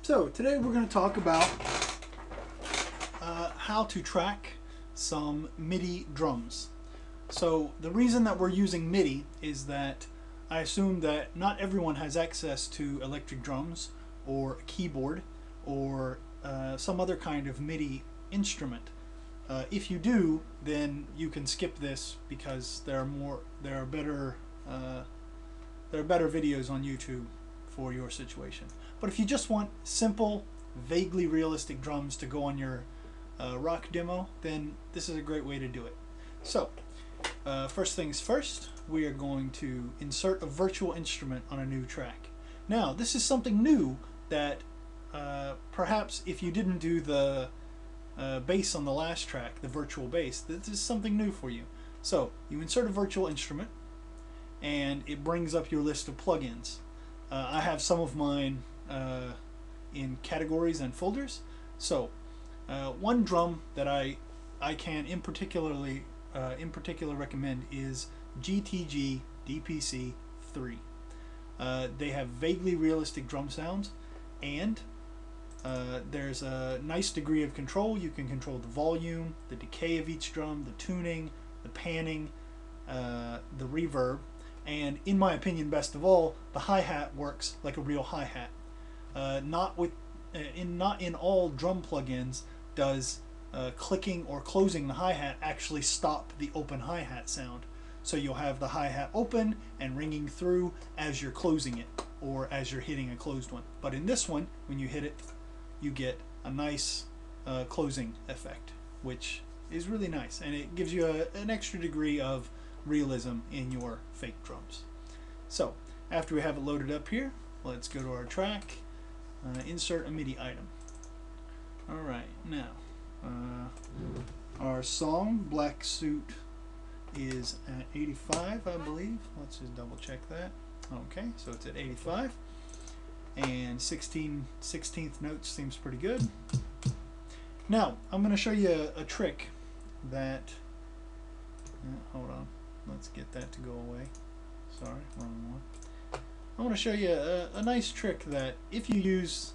So today we're going to talk about how to track some MIDI drums. So the reason that we're using MIDI is that I assume that not everyone has access to electric drums or a keyboard or some other kind of MIDI instrument. If you do, then you can skip this because there are better videos on YouTube for your situation. But if you just want simple, vaguely realistic drums to go on your rock demo, then this is a great way to do it. So, first things first, we are going to insert a virtual instrument on a new track. Now, this is something new that perhaps if you didn't do the bass on the last track, the virtual bass, this is something new for you. So, you insert a virtual instrument, and it brings up your list of plugins. I have some of mine in categories and folders. So one drum that I can in particular recommend is GTG DPC 3. They have vaguely realistic drum sounds, and there's a nice degree of control. You can control the volume, the decay of each drum, the tuning, the panning, the reverb, and in my opinion, best of all, the hi-hat works like a real hi-hat. Not in all drum plugins does clicking or closing the hi-hat actually stop the open hi-hat sound. So you'll have the hi-hat open and ringing through as you're closing it or as you're hitting a closed one. But in this one, when you hit it, you get a nice closing effect, which is really nice, and it gives you an extra degree of realism in your fake drums. So after we have it loaded up here, let's go to our track, insert a MIDI item. Alright, now our song Black Suit is at 85, I believe. Let's just double check that. Okay, so it's at 85, and 16th notes seems pretty good. Now I'm going to show you a trick that hold on, let's get that to go away. Sorry, wrong one. I want to show you a nice trick that if you use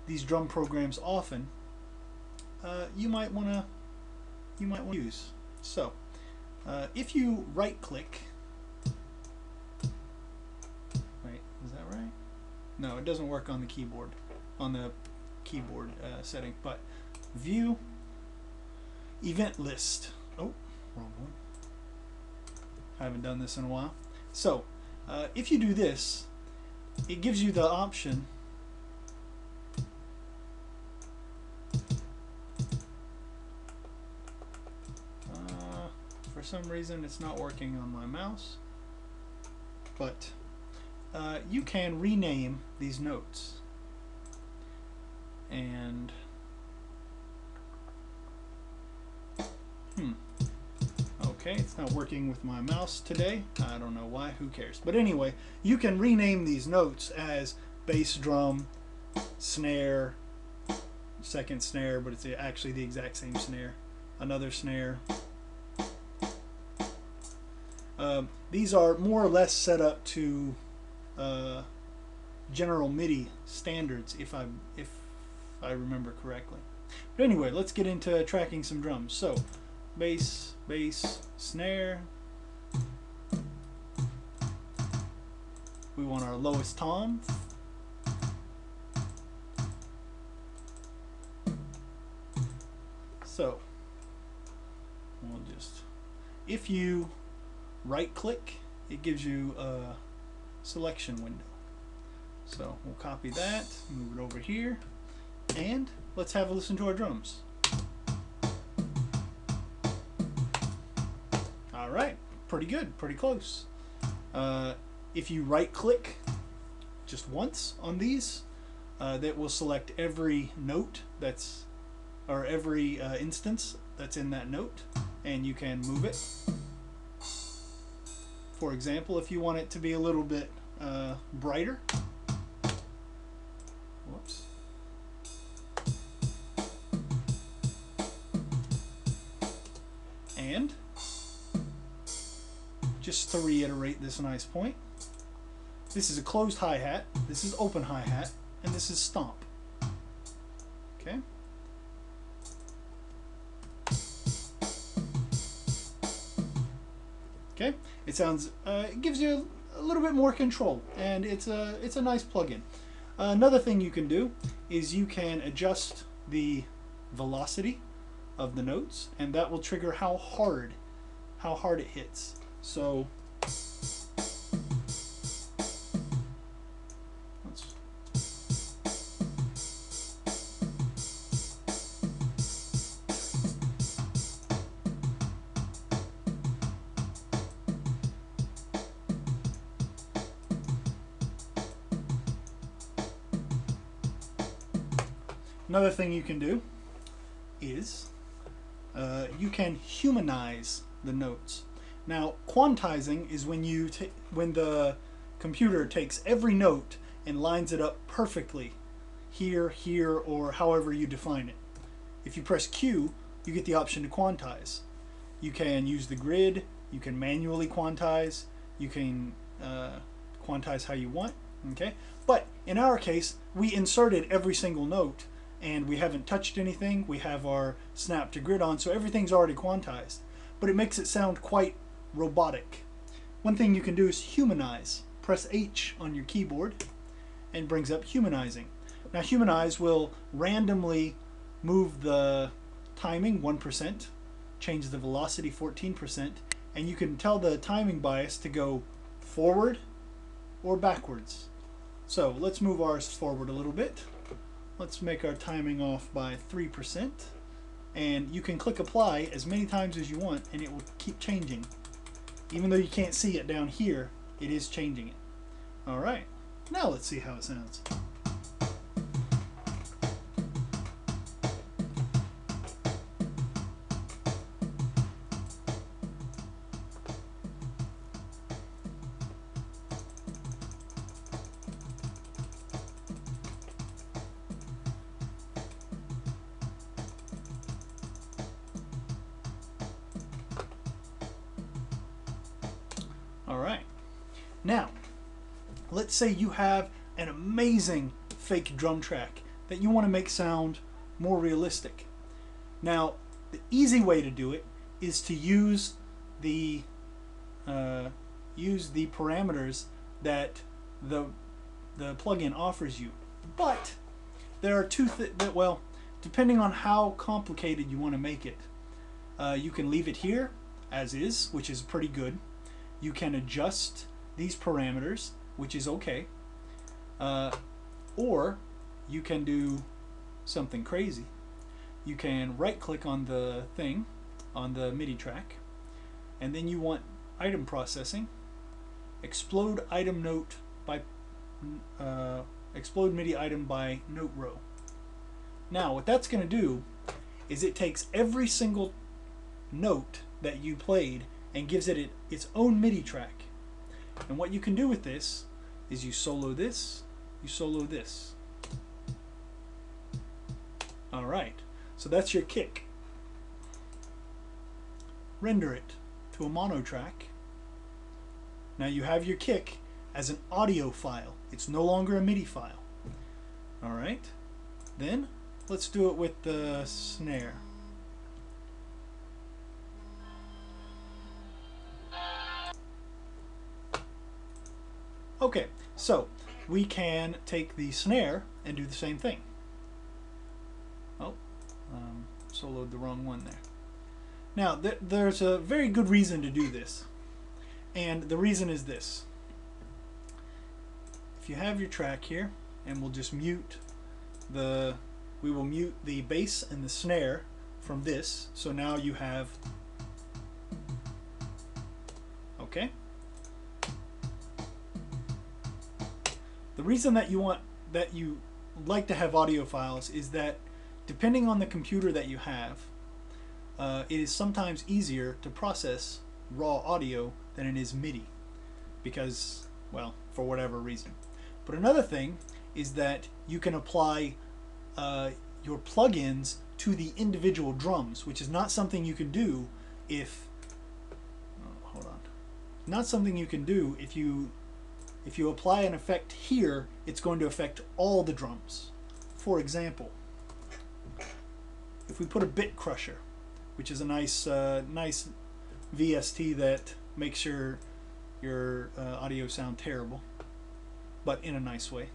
these drum programs often, you might want to use. So, if you right click, wait, is that right? No, it doesn't work on the keyboard, setting. But view, event list. Oh, wrong one. I haven't done this in a while. So, if you do this, it gives you the option for some reason it's not working on my mouse, but you can rename these notes, and okay, it's not working with my mouse today. I don't know why, who cares. But anyway, you can rename these notes as bass drum, snare, second snare, but it's actually the exact same snare, another snare. These are more or less set up to general MIDI standards, if I remember correctly. But anyway, let's get into tracking some drums. So, bass, snare. We want our lowest tom. So, we'll just, if you right click, it gives you a selection window. So we'll copy that, move it over here, and let's have a listen to our drums. Alright, pretty good, pretty close. If you right click just once on these, that will select every note that's, or every instance that's in that note, and you can move it. For example, if you want it to be a little bit brighter, whoops. And just to reiterate this nice point, this is a closed hi-hat, this is open hi-hat, and this is stomp. Okay. Okay. It sounds. It gives you a little bit more control, and it's a nice plugin. Another thing you can do is you can adjust the velocity of the notes, and that will trigger how hard it hits. So another thing you can do is you can humanize the notes. Now, quantizing is when when the computer takes every note and lines it up perfectly, here, here, or however you define it. If you press Q, you get the option to quantize. You can use the grid, you can manually quantize, you can quantize how you want, okay? But in our case, we inserted every single note and we haven't touched anything. We have our snap to grid on, so everything's already quantized. But it makes it sound quite robotic. One thing you can do is humanize. Press H on your keyboard and brings up humanizing. Now humanize will randomly move the timing 1%, change the velocity 14%, and you can tell the timing bias to go forward or backwards. So let's move ours forward a little bit. Let's make our timing off by 3%, and you can click apply as many times as you want and it will keep changing. Even though you can't see it down here, it is changing it. Alright, now let's see how it sounds. Alright, now let's say you have an amazing fake drum track that you want to make sound more realistic. Now the easy way to do it is to use the parameters that the plugin offers you. But there are two that, well, depending on how complicated you want to make it, you can leave it here as is, which is pretty good. You can adjust these parameters, which is okay, or you can do something crazy. You can right click on the thing, on the MIDI track, and then you want item processing, explode item note by explode MIDI item by note row. Now what that's going to do is it takes every single note that you played and gives it its own MIDI track. And what you can do with this is you solo this, you solo this. Alright, so that's your kick. Render it to a mono track. Now you have your kick as an audio file. It's no longer a MIDI file. Alright, then let's do it with the snare. Okay, so we can take the snare and do the same thing. Oh, soloed the wrong one there. Now, there's a very good reason to do this, and the reason is this. If you have your track here, and we'll just mute we will mute the bass and the snare from this, so now you have, okay? The reason that you like to have audio files is that depending on the computer that you have, it is sometimes easier to process raw audio than it is MIDI because, well, for whatever reason. But another thing is that you can apply your plugins to the individual drums, which is not something you can do if not something you can do if you apply an effect here. It's going to affect all the drums. For example, if we put a bit crusher, which is a nice nice VST that makes your audio sound terrible, but in a nice way.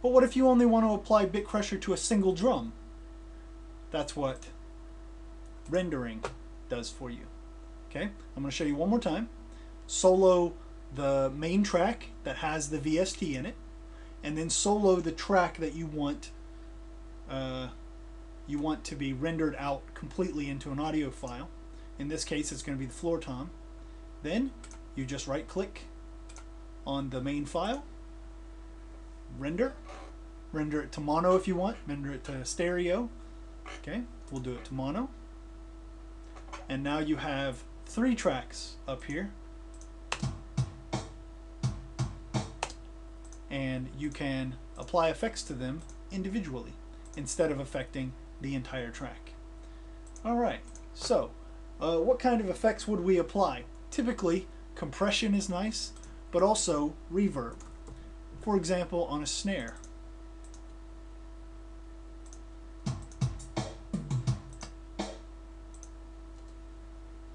But what if you only want to apply bit crusher to a single drum? That's what rendering does for you. Okay, I'm going to show you one more time. Solo the main track that has the VST in it, and then solo the track that you want to be rendered out completely into an audio file. In this case, it's going to be the floor tom. Then you just right click on the main file, render it to mono if you want, render it to stereo. Okay, we'll do it to mono. And now you have 3 tracks up here, and you can apply effects to them individually instead of affecting the entire track. Alright, so what kind of effects would we apply? Typically compression is nice, but also reverb. For example, on a snare.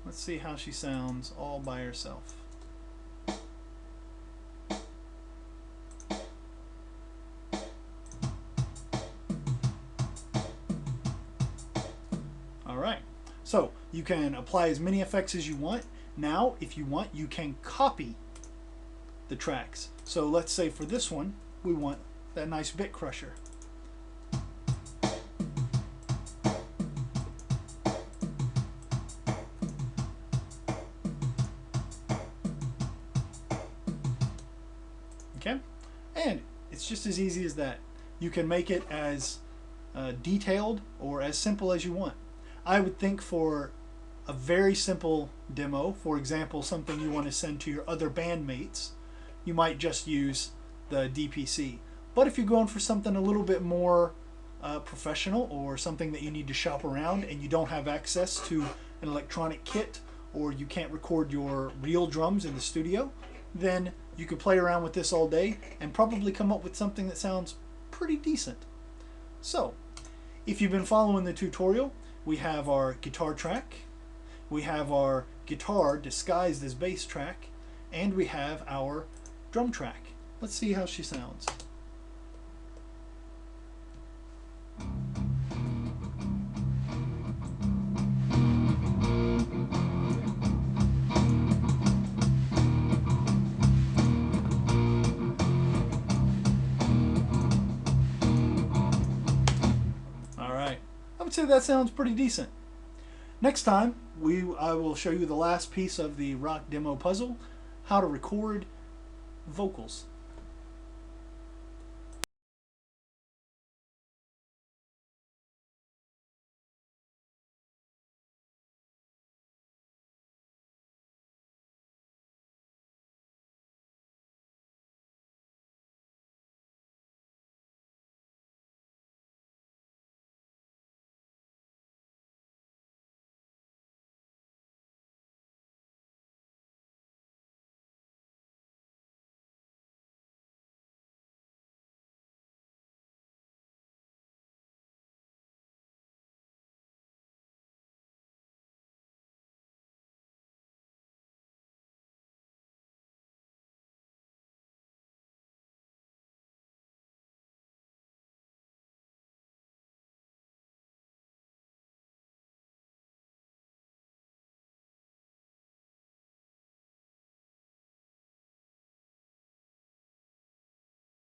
Let's see how she sounds all by herself. Alright, so you can apply as many effects as you want. Now, if you want, you can copy the tracks. So let's say for this one, we want that nice bit crusher. Okay, and it's just as easy as that. You can make it as detailed or as simple as you want. I would think for a very simple demo, for example, something you want to send to your other bandmates, you might just use the DPC. But if you're going for something a little bit more professional, or something that you need to shop around and you don't have access to an electronic kit, or you can't record your real drums in the studio, then you could play around with this all day and probably come up with something that sounds pretty decent. So, if you've been following the tutorial, we have our guitar track, we have our guitar disguised as bass track, and we have our drum track. Let's see how she sounds. Alright, I would say that sounds pretty decent. Next time, I will show you the last piece of the rock demo puzzle, how to record vocals.